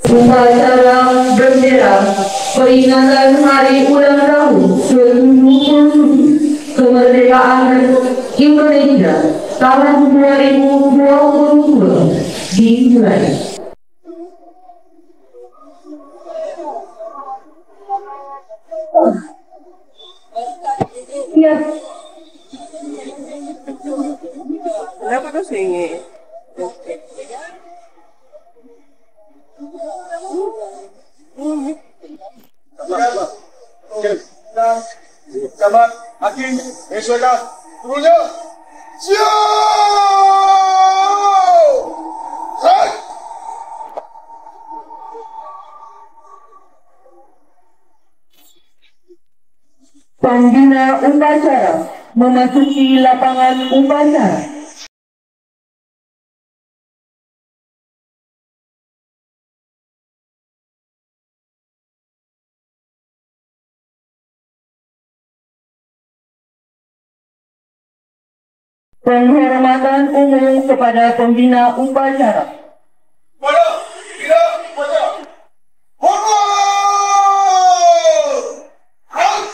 Upacara bendera peringatan Hari Ulang Tahun ke-70 Kemerdekaan Indonesia tahun 2022 dimulai. Ya. Kenapa kau singit? Sahabat Hakim Esweka turunnya siap Strike. Pembina upacara memasuki lapangan upacara. Penghormatan umum kepada pembina upacara. Pada tidak pada hormat. Halt.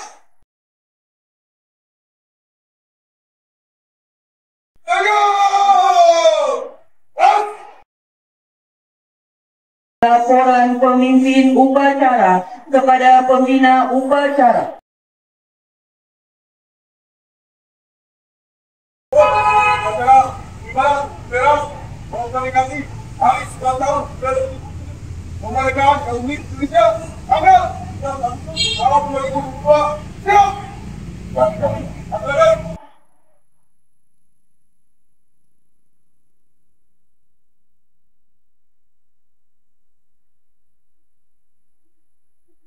Tegak. Halt. Laporan pemimpin upacara kepada pembina upacara. Acara Ibadah Beras memperingati Hari Ulang Tahun kemerdekaan Republik Indonesia tanggal 9 Agustus tahun 2022. Siap. Silakan.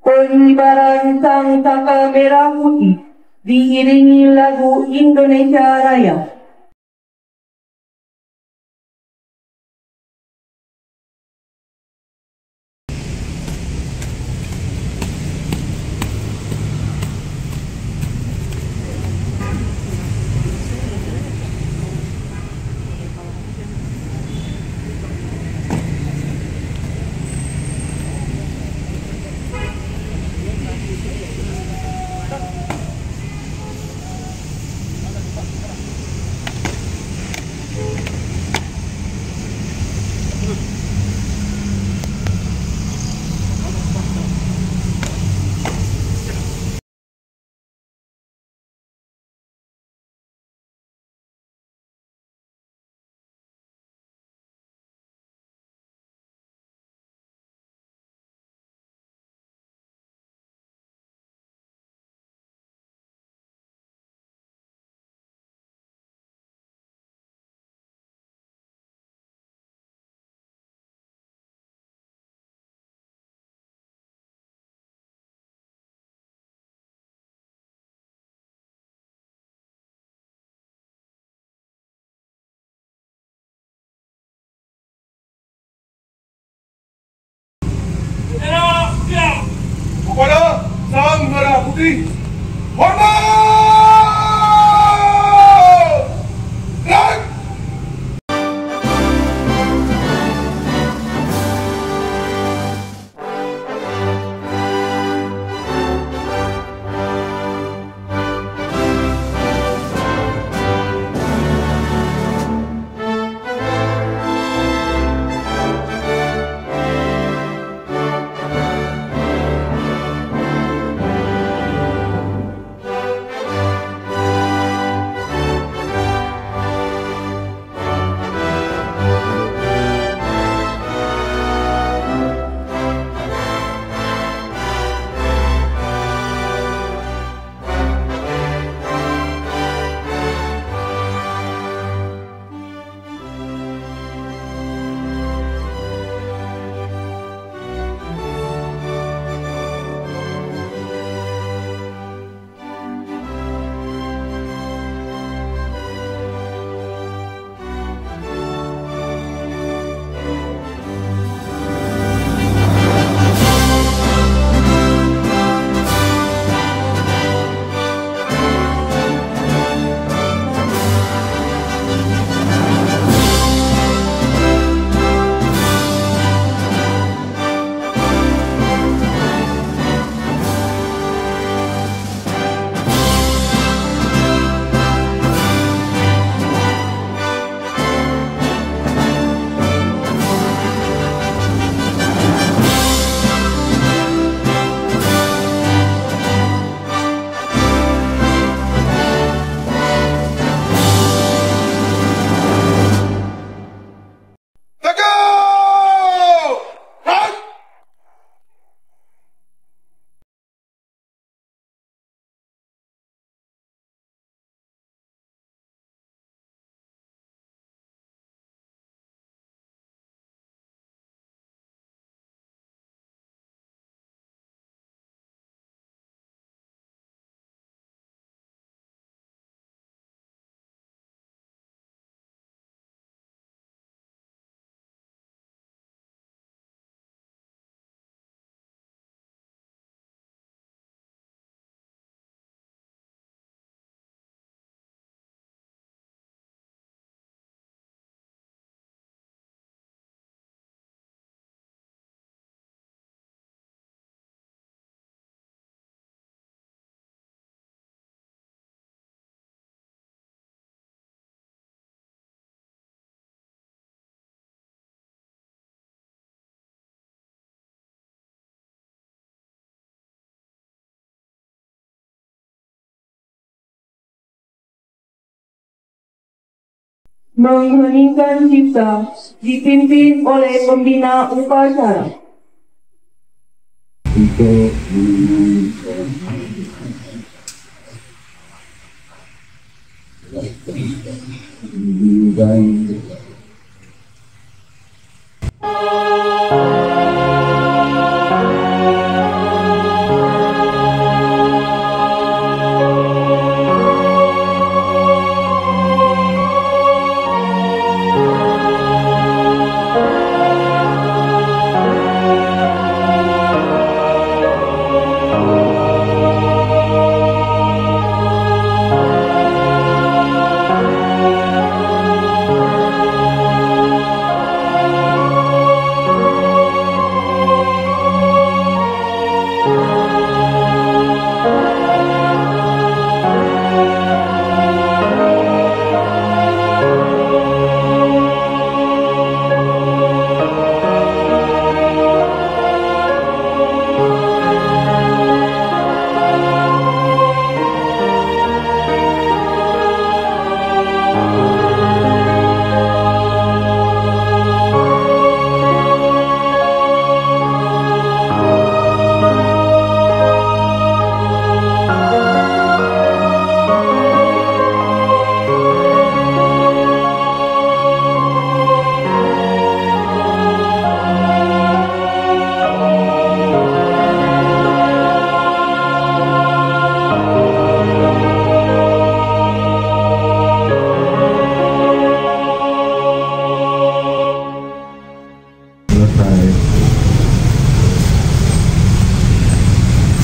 Pengibaran sang saka merah putih diiringi lagu Indonesia Raya. Kepada Sang Merah Putih, hormat! Strike! Mengheningkan cipta dipimpin oleh pembina upacara. Untuk dan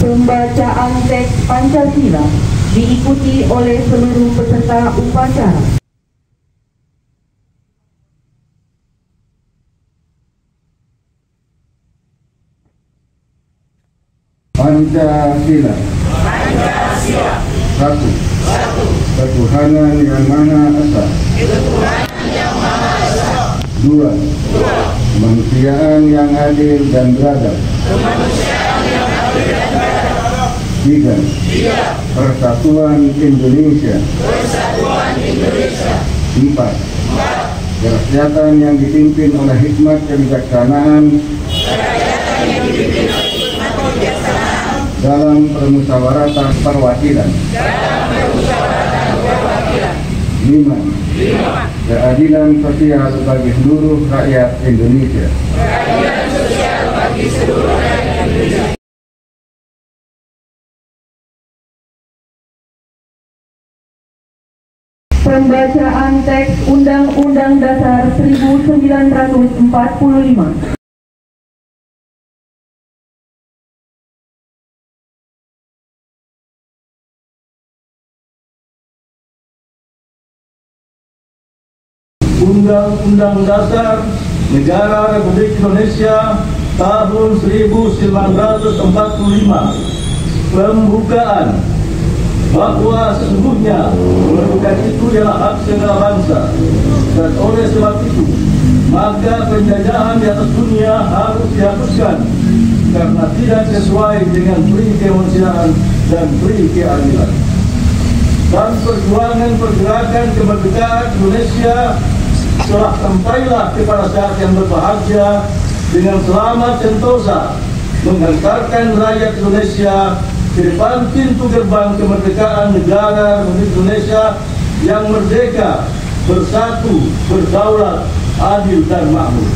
Pembacaan teks Pancasila diikuti oleh seluruh peserta upacara. Pancasila. Satu. Ketuhanan yang Maha Esa. Dua. Kemanusiaan yang adil dan beradab. Tiga. Persatuan Indonesia. Empat. Kerakyatan yang dipimpin oleh hikmat kebijaksanaan dalam permusyawaratan perwakilan. 5. Keadilan sosial bagi seluruh rakyat Indonesia. Pembacaan teks Undang-Undang Dasar 1945. Undang-Undang Dasar Negara Republik Indonesia tahun 1945 pembukaan bahwa sesungguhnya kemerdekaan itu adalah hak segala bangsa, dan oleh sebab itu maka penjajahan di atas dunia harus dihapuskan karena tidak sesuai dengan prinsip kemanusiaan dan prinsip keadilan. Dan perjuangan pergerakan kemerdekaan Indonesia telah sampailah kepada saat yang berbahagia dengan selamat sentosa menghantarkan rakyat Indonesia ke depan pintu gerbang kemerdekaan negara Republik Indonesia yang merdeka, bersatu, berdaulat, adil dan makmur.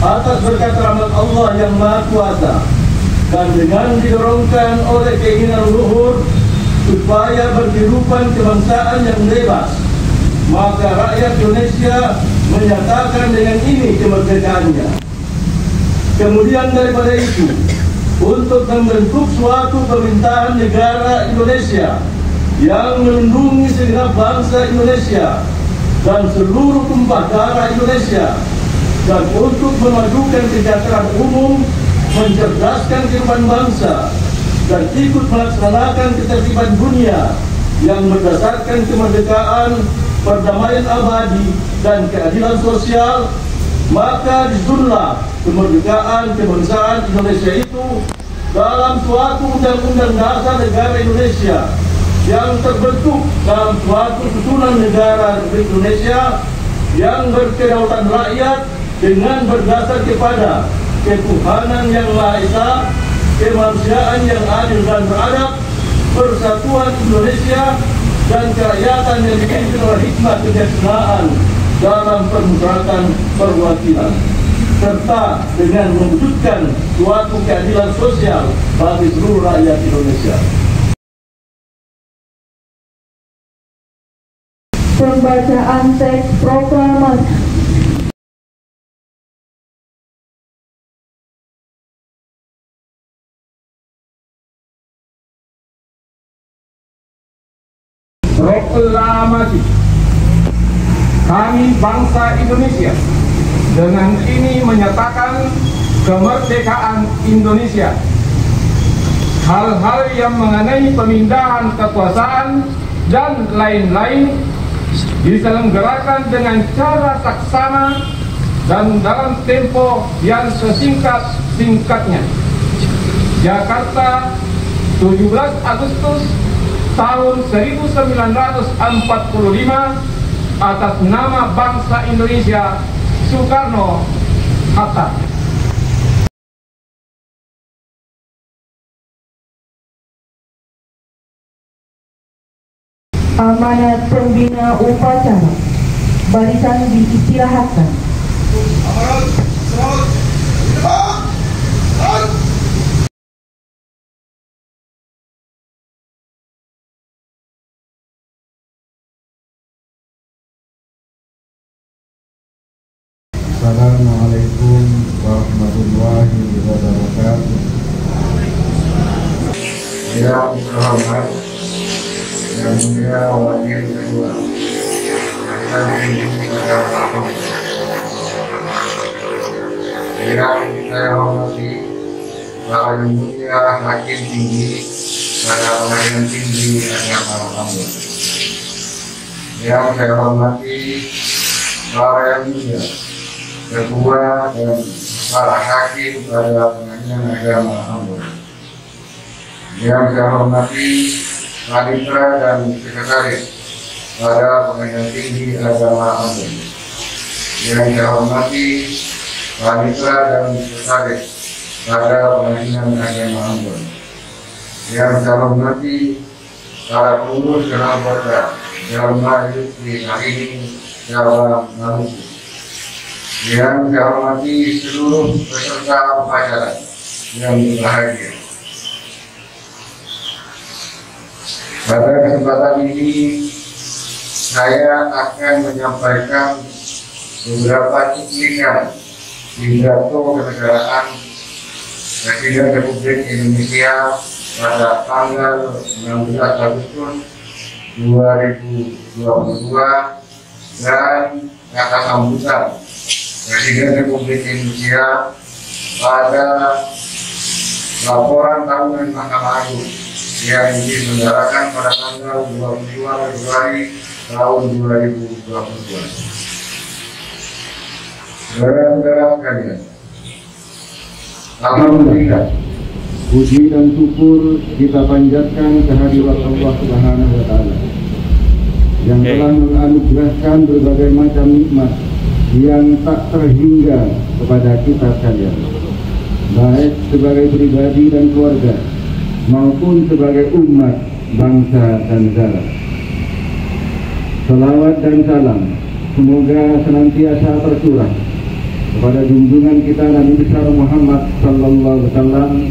Atas berkat rahmat Allah yang Maha Kuasa dan dengan didorongkan oleh keinginan luhur supaya berkehidupan kebangsaan yang bebas, maka rakyat Indonesia menyatakan dengan ini kemerdekaannya. Kemudian daripada itu, untuk membentuk suatu pemerintahan negara Indonesia yang melindungi segenap bangsa Indonesia dan seluruh tumpah darah Indonesia, dan untuk memajukan kesejahteraan umum, mencerdaskan kehidupan bangsa, dan ikut melaksanakan ketertiban dunia yang berdasarkan kemerdekaan, perdamaian abadi, dan keadilan sosial, maka disusunlah kemerdekaan kebangsaan Indonesia itu dalam suatu undang-undang dasar negara Indonesia yang terbentuk dalam suatu susunan negara Republik Indonesia yang berkedaulatan rakyat dengan berdasar kepada ketuhanan yang Maha Esa, kemanusiaan yang adil dan beradab, persatuan Indonesia, dan kerakyatan yang dipimpin oleh hikmat kebijaksanaan dalam permusyawaratan perwakilan, serta dengan mewujudkan suatu keadilan sosial bagi seluruh rakyat Indonesia. Pembacaan teks proklamasi. Proklamasi. Kami bangsa Indonesia dengan ini menyatakan kemerdekaan Indonesia. Hal-hal yang mengenai pemindahan kekuasaan dan lain-lain diselenggarakan dengan cara saksama dan dalam tempo yang sesingkat-singkatnya. Jakarta, 17 Agustus tahun 1945, atas nama bangsa Indonesia, Soekarno-Hatta. Amanat pembina upacara. Barisan diistilahkan. Amarat, semangat, depan, tahan. Assalamualaikum warahmatullahi wabarakatuh. Yang terhormat, yang mulia Wakil Ketua yang saya hormati para yang mulia Hakim Tinggi, para pengadilan tinggi agama Allah. Yang saya hormati para yang mulia Ketua dan para hakim pada pengadilan agama Allah. Yang saya hormati Panitra dan Sekretaris pada pengadilan tinggi agama Allah. Yang saya hormati Panitra dan Sekretaris pada pengadilan agama Allah. Yang saya hormati para pengurus dan anggota dalam majelis di hari ini Jawa Maluku. Yang saya hormati seluruh peserta upacara yang berbahagia. Pada kesempatan ini saya akan menyampaikan beberapa cuplikan pidato kenegaraan Presiden Republik Indonesia pada tanggal 16 Agustus 2022 dan kata sambutan Presiden Republik Indonesia pada laporan tahunan Mahkamah Agung yang diselenggarakan pada tanggal 22 Februari tahun 2022. Saudara-saudara sekalian, alhamdulillah, puji dan syukur kita panjatkan kehadirat Allah Subhanahu wa Ta'ala yang telah menganugerahkan berbagai macam nikmat yang tak terhingga kepada kita sekalian, baik sebagai pribadi dan keluarga maupun sebagai umat, bangsa dan negara. Salawat dan salam semoga senantiasa tercurah kepada junjungan kita Nabi besar Muhammad sallallahu alaihi wasallam,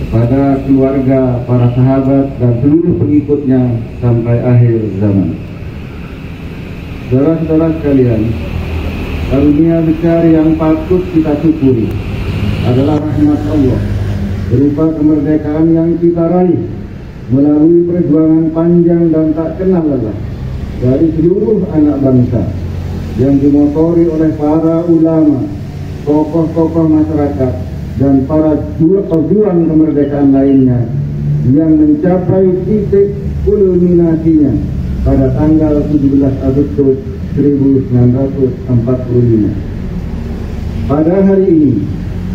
pada keluarga, para sahabat dan seluruh pengikutnya sampai akhir zaman. Saudara-saudara sekalian, karunia besar yang patut kita syukuri adalah rahmat Allah berupa kemerdekaan yang kita raih melalui perjuangan panjang dan tak kenal lelah dari seluruh anak bangsa yang dimotori oleh para ulama, tokoh-tokoh masyarakat dan para pejuang kemerdekaan lainnya yang mencapai titik kulminasinya pada tanggal 17 Agustus 1945. Pada hari ini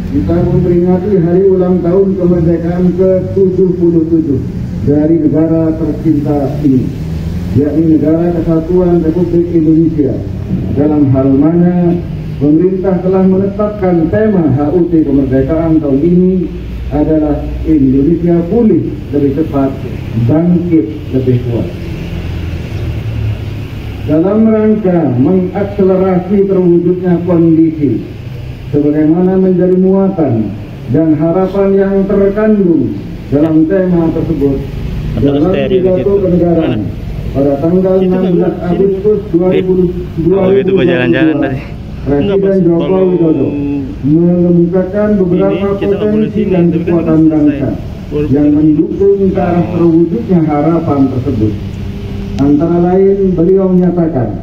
kita memperingati hari ulang tahun kemerdekaan ke-77 dari negara tercinta ini, yakni Negara Kesatuan Republik Indonesia, dalam hal mana pemerintah telah menetapkan tema HUT kemerdekaan tahun ini adalah Indonesia pulih lebih cepat, bangkit lebih kuat. Dalam rangka mengakselerasi terwujudnya kondisi sebagaimana menjadi muatan dan harapan yang terkandung dalam tema tersebut dalam pidato kenegaraan pada tanggal 16 Agustus 2022, Presiden Joko Widodo mengemukakan beberapa potensi dan kekuatan bangsa yang mendukung ke arah terwujudnya harapan tersebut. Antara lain, beliau menyatakan,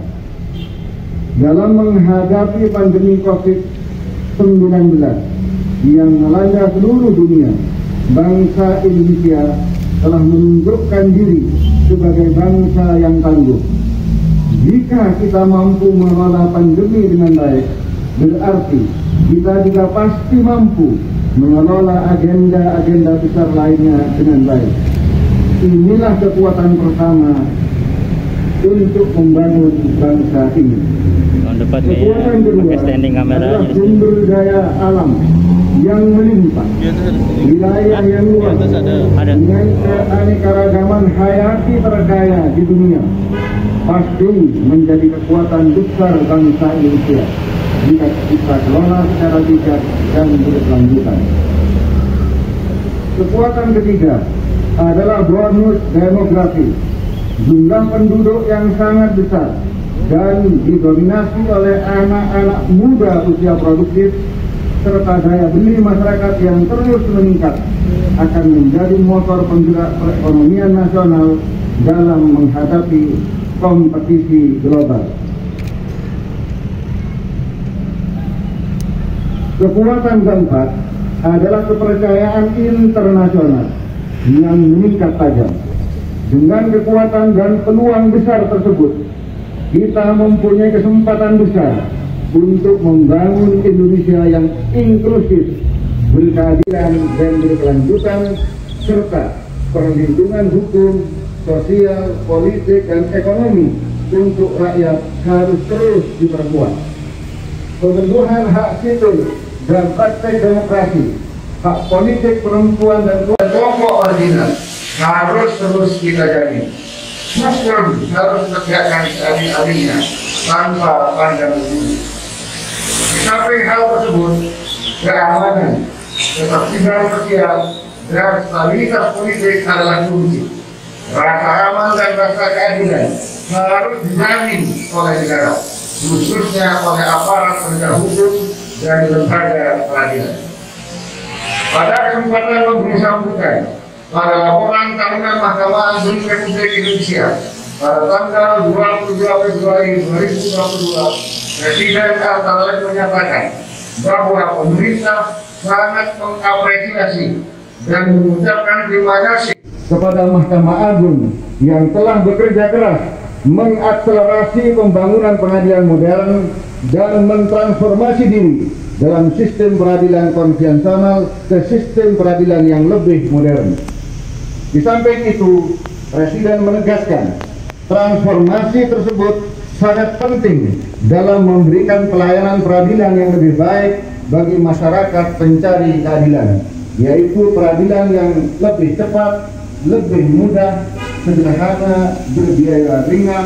dalam menghadapi pandemi COVID-19 yang melanda seluruh dunia, bangsa Indonesia telah menunjukkan diri sebagai bangsa yang tangguh. Jika kita mampu mengelola pandemi dengan baik, berarti kita juga pasti mampu mengelola agenda-agenda besar lainnya dengan baik. Inilah kekuatan pertama untuk membangun bangsa ini. Kekuatan kedua adalah sumber daya alam yang melimpah, wilayah yang luas dengan keanekaragaman hayati terkaya di dunia, pasti menjadi kekuatan besar bangsa Indonesia jika kita kelola secara bijak dan berkelanjutan. Kekuatan ketiga adalah bonus demografi. Jumlah penduduk yang sangat besar dan didominasi oleh anak-anak muda usia produktif serta daya beli masyarakat yang terus meningkat akan menjadi motor penggerak perekonomian nasional dalam menghadapi kompetisi global. Kekuatan keempat adalah kepercayaan internasional yang meningkat tajam. Dengan kekuatan dan peluang besar tersebut, kita mempunyai kesempatan besar untuk membangun Indonesia yang inklusif, berkeadilan dan berkelanjutan, serta perlindungan hukum, sosial, politik, dan ekonomi untuk rakyat harus terus diperkuat. Pemenuhan hak sipil dan praktek demokrasi, hak politik perempuan dan kelompok marginal harus terus kita jaga. Hukum harus tegakkan seadil-adilnya tanpa pandang bulu. Di samping hal tersebut, keamanan, ketertiban sosial, dan stabilitas politik adalah kunci. Rasa aman dan rasa keadilan harus dijamin oleh negara, khususnya oleh aparat penegak hukum dan lembaga peradilan. Pada kesempatan memberi sambutan pada laporan tahunan Mahkamah Agung Republik Indonesia pada tanggal 22 Februari 2022, Presiden antara lain menyatakan bahwa pemerintah sangat mengapresiasi dan mengucapkan terima kasih kepada Mahkamah Agung yang telah bekerja keras mengakselerasi pembangunan pengadilan modern dan mentransformasi diri dalam sistem peradilan konvensional ke sistem peradilan yang lebih modern. Di samping itu, Presiden menegaskan transformasi tersebut sangat penting dalam memberikan pelayanan peradilan yang lebih baik bagi masyarakat pencari keadilan, yaitu peradilan yang lebih cepat, lebih mudah, sederhana, berbiaya ringan,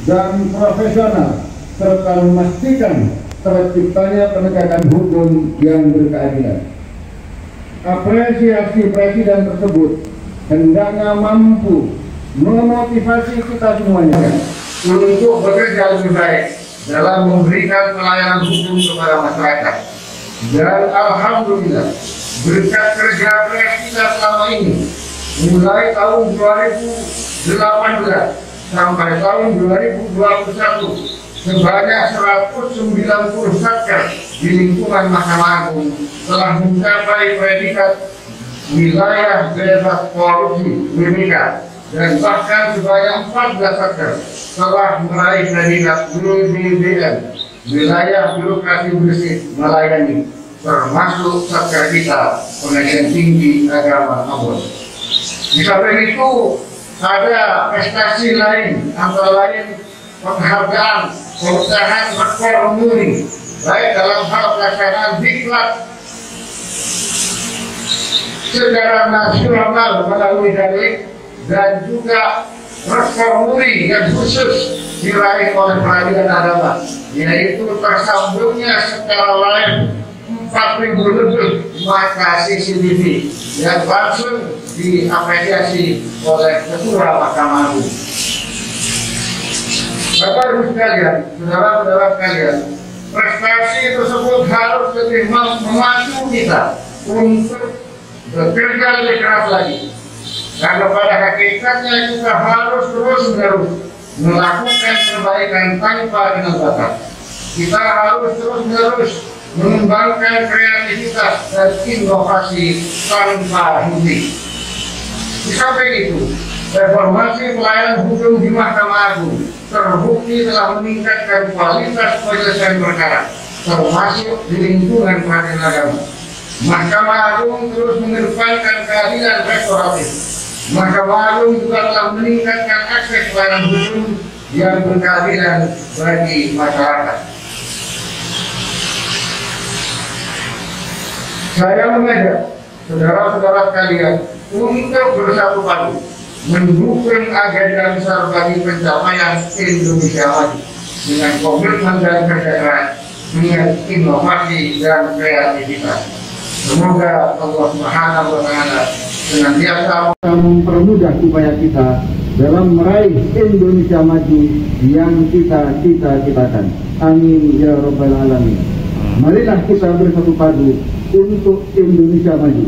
dan profesional, serta memastikan terciptanya penegakan hukum yang berkeadilan. Apresiasi Presiden tersebut hendaknya mampu memotivasi kita semuanya untuk bekerja lebih baik dalam memberikan pelayanan hukum kepada masyarakat. Dan alhamdulillah, berkat kerja keras kita selama ini, mulai tahun 2018 sampai tahun 2021, sebanyak 190 satgas di lingkungan Mahkamah Agung telah mencapai predikat wilayah bebas korupsi (WBK), dan bahkan sebanyak 14 satgas telah meraih predikat WBBM, wilayah birokrasi bersih melayani, termasuk satgas kita Pengadilan Tinggi Agama Ambon. Di samping itu ada prestasi lain, antara lain penghargaan perusahaan rekor muri, baik dalam hal pelaksanaan diklat secara nasional melalui daring dan juga rekor muri yang khusus diraih oleh Peradilan Agama, yaitu tersambungnya secara live 4.000 lebih mata CCTV yang langsung diapresiasi oleh Ketua Mahkamah Agung. Bapak Ibu sekalian, saudara-saudara sekalian, prestasi tersebut harus lebih memacu kita untuk bekerja lebih keras lagi. Karena pada hakikatnya kita harus terus-menerus melakukan perbaikan tanpa kenal batas. Kita harus terus-menerus mengembangkan kreativitas dan inovasi tanpa henti. Di samping itu, reformasi pelayanan hukum di Mahkamah Agung terbukti telah meningkatkan kualitas penyelesaian perkara, termasuk di lingkungan peradilan agama. Mahkamah Agung terus mengedepankan keadilan restoratif. Mahkamah Agung juga telah meningkatkan akses pelayanan hukum yang berkeadilan bagi masyarakat. Saya mengajak saudara-saudara sekalian untuk bersatu padu mendukung agenda besar bagi pencapaian Indonesia Maju dengan komitmen dan kerja keras, dengan inovasi dan kreativitas. Semoga Allah Subhanahu wa Ta'ala senantiasa mempermudah upaya kita dalam meraih Indonesia Maju yang kita cita-citakan. Amin ya Rabbal Alamin. Marilah kita bersatu padu untuk Indonesia Maju,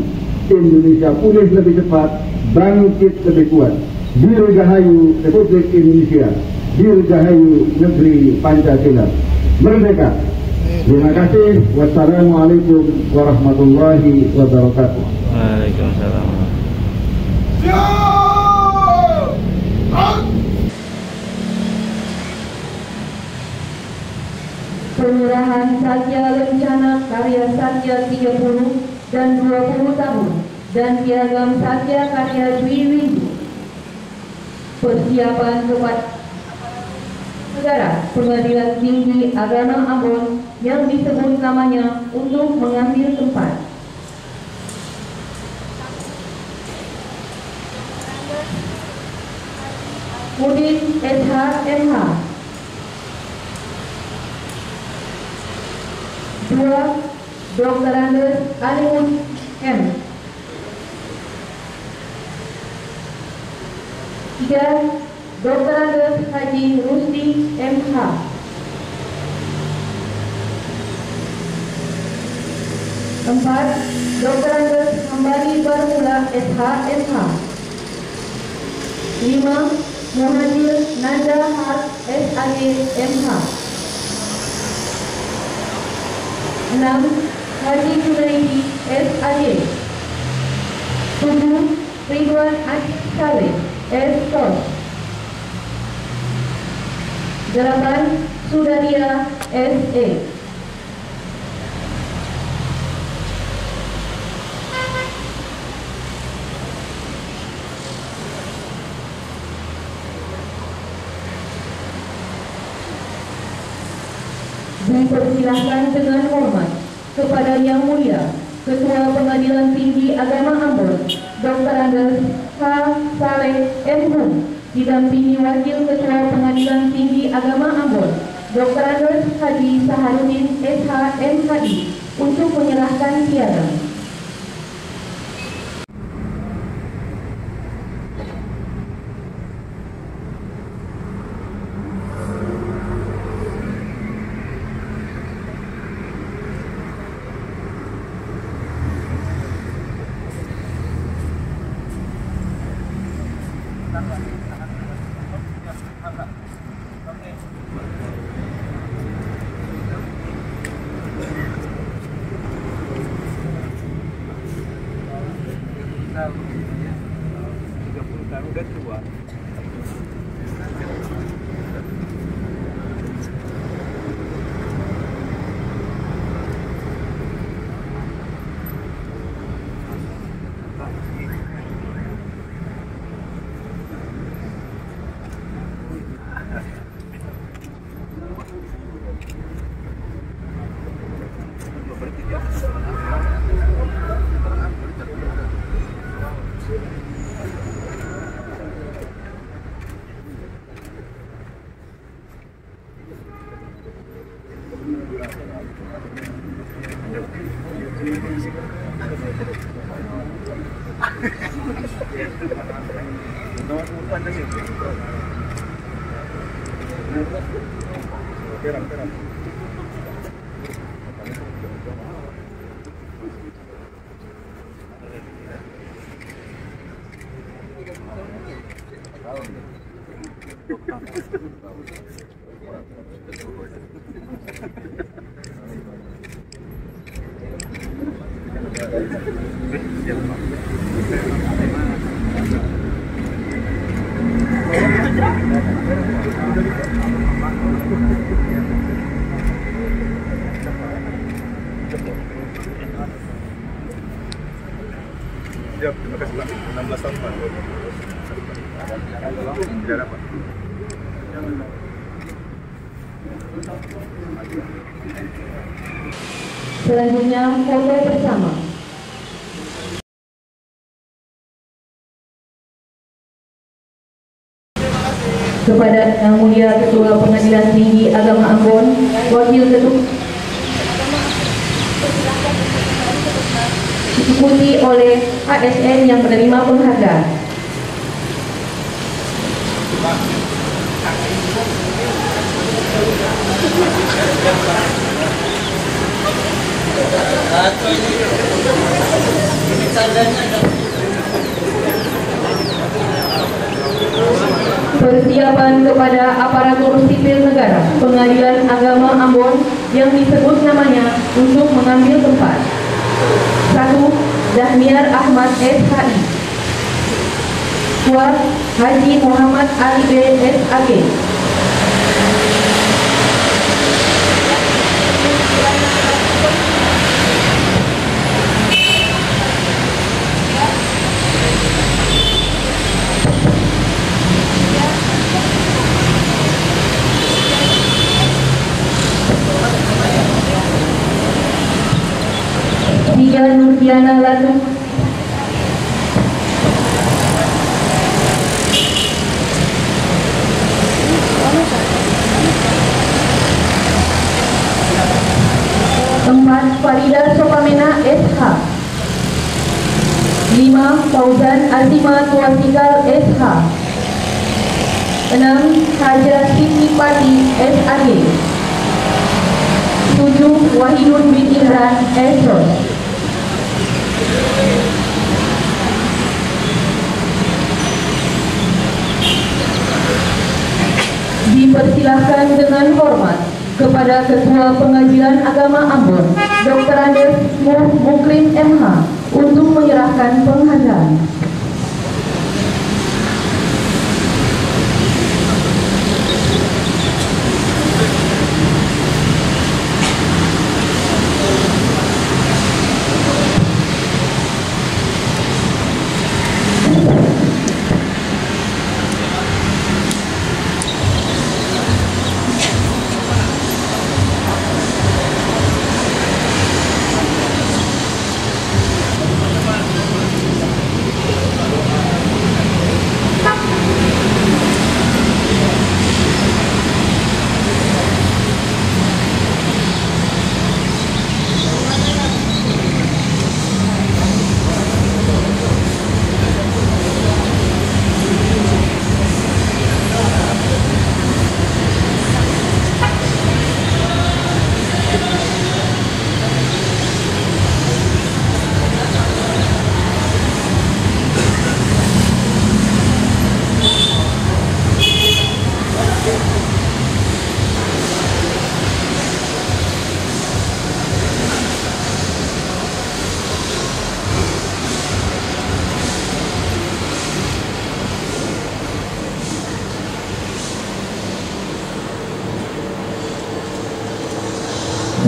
Indonesia pulih lebih cepat, bangkit lebih kuat. Dirgahayu Republik Indonesia, dirgahayu negeri Pancasila. Merdeka. Terima kasih. Wassalamualaikum warahmatullahi wabarakatuh. Waalaikumsalam. Penyerahan Satya Lencana karya Satya 30 dan 20 tahun dan piagam Satya karya Dwi Windu. Persiapan kepada negara Pengadilan Tinggi Agama Ambon yang disebut namanya untuk mengambil tempat. Udin SH.MH 2. Dr. Andes Alimun M 3. Dr. Andes Haji Rusdi MH 4. Dr. Andes Hambali Barmula SH.MH 5. Muhajir Nanda Har SAG MH 6. Haji Junaidi SAG 7. Ridwan Aziz Saleh S.Tos 8. Sudaria S.E. Dipersilahkan dengan hormat kepada Yang Mulia Ketua Pengadilan Tinggi Agama Ambon Dr. Andes H. Saleh M.Hum didampingi Wakil Ketua Pengadilan Tinggi Agama Ambon Dr. Andes Haji Saharudin SH MHI untuk menyerahkan piagam. Siap, terima kasih Pak. 16 tahun Pak. Tidak dapat. Selanjutnya foto bersama. Kepada Yang Mulia Ketua Pengadilan Tinggi Agama Ambon, Wakil Ketua diikuti oleh ASN yang menerima penghargaan. Persiapan kepada aparatur sipil negara Pengadilan Agama Ambon yang disebut namanya untuk mengambil tempat. 1. Dahmiar Ahmad SHI. 2. Haji Muhammad Ali B SAG. 3. Nurdiana Lalu. 4. Farida Sopamena SH. 5. Fauzan Azima Tuasikal SH. 6. Haja Siti Pati SAG. 7. Wahidun bin Imran SROS. Dipersilahkan dengan hormat kepada Ketua Pengadilan Agama Ambon, Dr. Andes Mukrim MH, untuk menyerahkan penghargaan.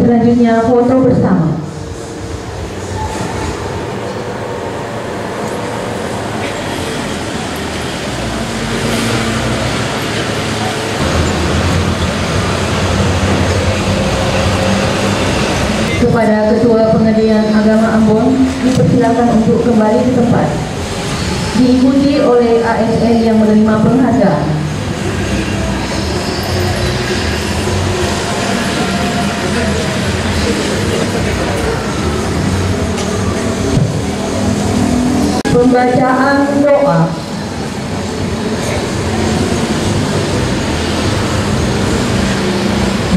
Selanjutnya foto bersama. Kepada Ketua Pengadilan Agama Ambon dipersilakan untuk kembali ke tempat, diikuti oleh ASN yang menerima penghargaan. Pembacaan doa.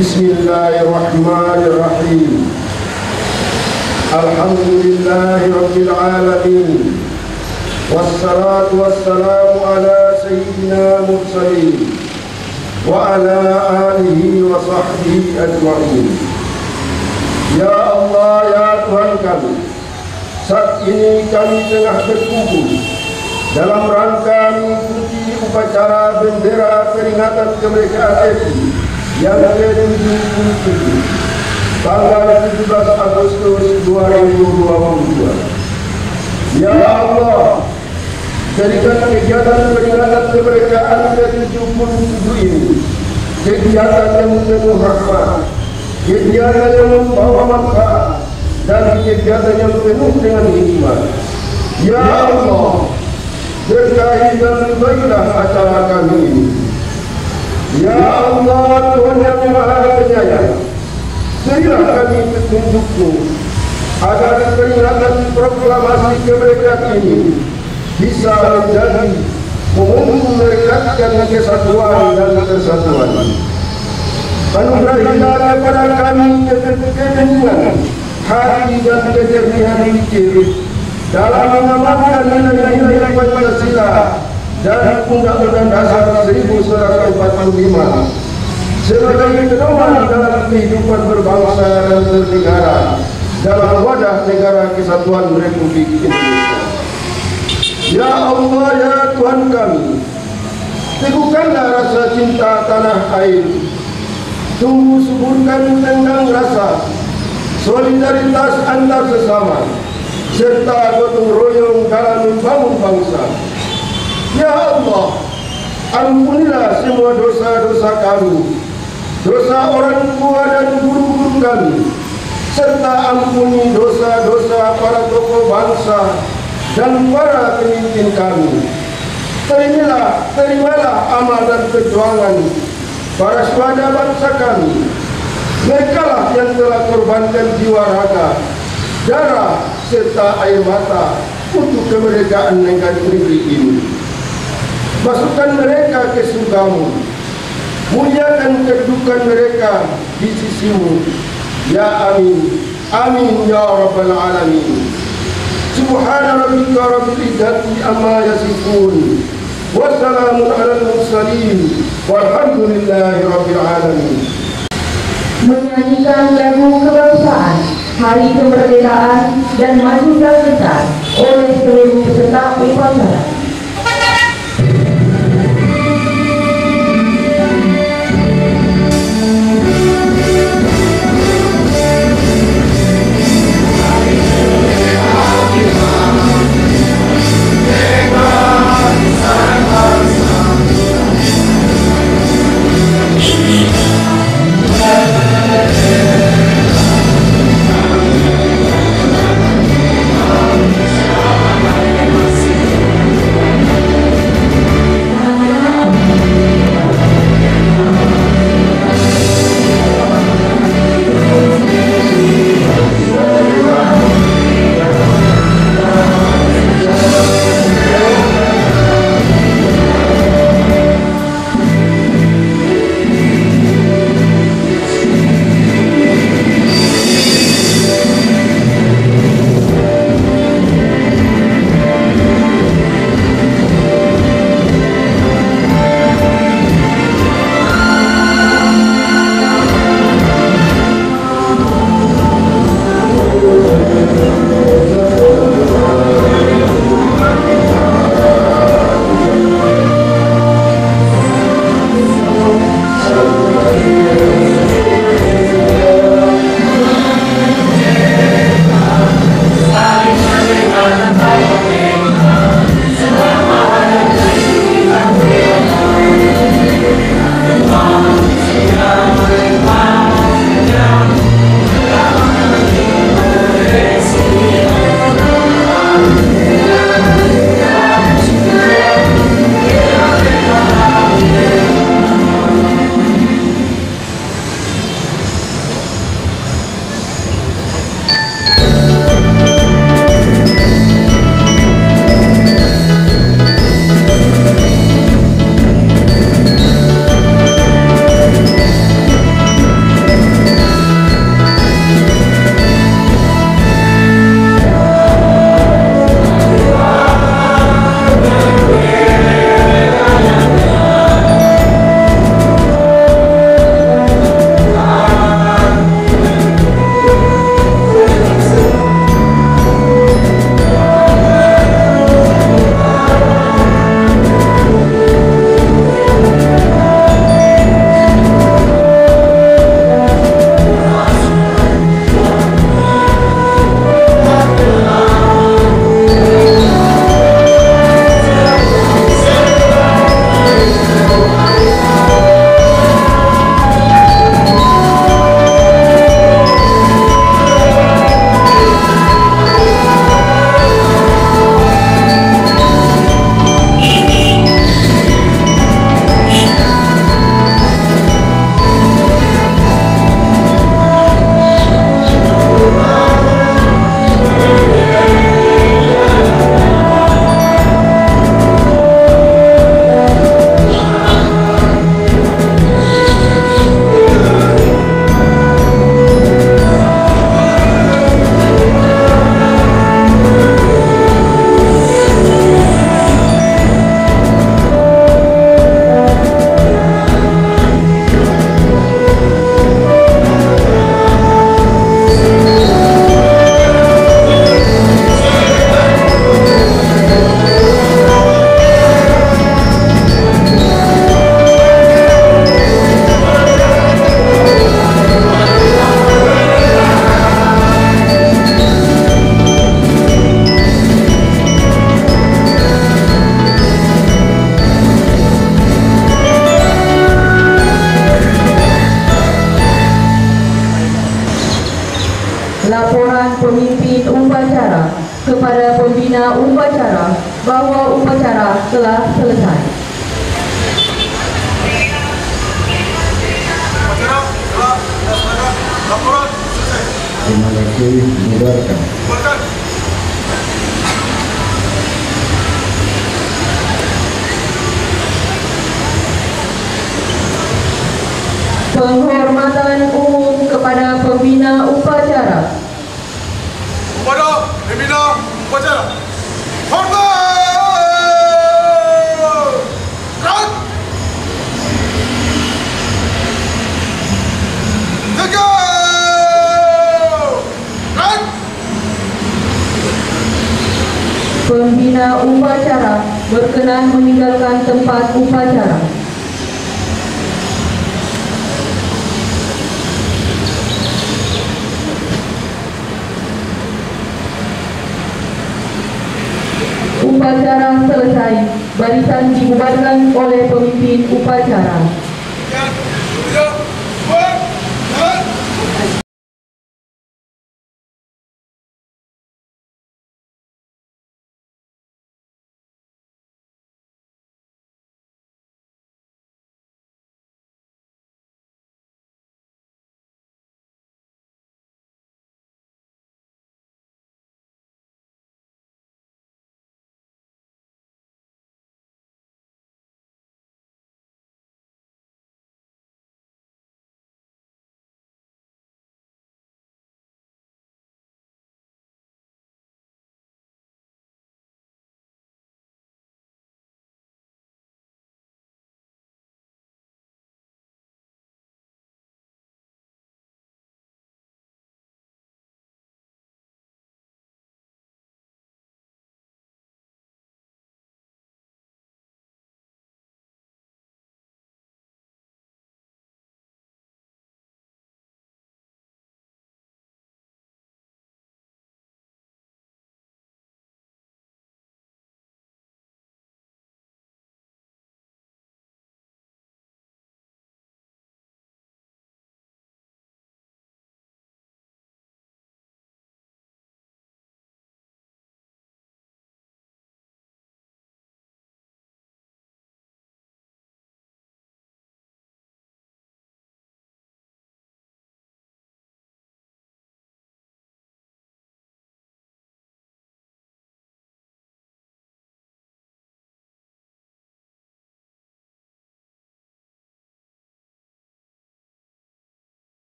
Bismillahirrahmanirrahim. Alhamdulillahi Rabbil Alamin. Wassalatu wassalamu ala sayyidina mursalin wa ala alihi wa sahbihi ajma'in. Ya Allah, ya Tuhan kami, saat ini kami tengah berkumpul dalam rangka mengikuti upacara bendera peringatan kemerdekaan RI yang ke-77 tanggal 17 Agustus 2022. Ya Allah, jadikan kegiatan peringatan kemerdekaan ke-77 ini kegiatan yang penuh rahmat, kegiatan yang membawa manfaat, dan kegiatan yang penuh dengan hikmah. Ya Allah, berkahi dan berilah acara kami ini. Ya Allah, Tuhan yang Maha Penyayang, berilah kami petunjuk-Mu agar peringatan proklamasi kemerdekaan ini bisa menjadi momentum merekatkan kesatuan dan persatuan. Anugerahilah kepada kami keteguhan hati dan kejernihan pikir dalam mengamalkan nilai-nilai Pancasila dan Undang-Undang Dasar 1945 sebagai pedoman dalam kehidupan berbangsa dan bernegara dalam wadah negara kesatuan Republik Indonesia. Ya Allah, ya Tuhan kami, teguhkanlah rasa cinta tanah air, tumbuh suburkan tentang rasa solidaritas antar sesama, serta gotong royong dalam membangun bangsa. Ya Allah, ampunilah semua dosa-dosa kami, dosa orang tua dan guru-guru kami, serta ampuni dosa-dosa para tokoh bangsa dan para pemimpin kami. Terimalah amal dan perjuangan para syuhada bangsa kami. Mereka lah yang telah korbankan jiwa raga, darah, serta air mata untuk kemerdekaan negeri ini. Masukkan mereka ke surga-Mu, muliakan kedudukan mereka di sisi-Mu. Ya amin, amin ya rabbal alamin. Subhana rabbika rabbil izzati amma yasifun, wassalamun alal mursalin, walhamdulillahi rabbil alamin. Menyanyikan lagu kebangsaan Hari Kemerdekaan dan Merdeka Kita oleh seluruh peserta upacara. pembina upacara bahwa upacara telah selesai. Upacara telah dilaksanakan. Laporan selesai. Terima kasih, mendengarkan. Bubarkan. Penghormatan umum kepada pembina upacara. Kepada pembina upacara. Hormat! Gerak! Jaga! Gerak! Pembina upacara berkenan meninggalkan tempat upacara. Upacara selesai, barisan dibubarkan oleh pemimpin upacara. Yang tidak buat jalan.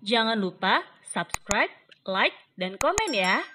Jangan lupa subscribe, like, dan komen ya.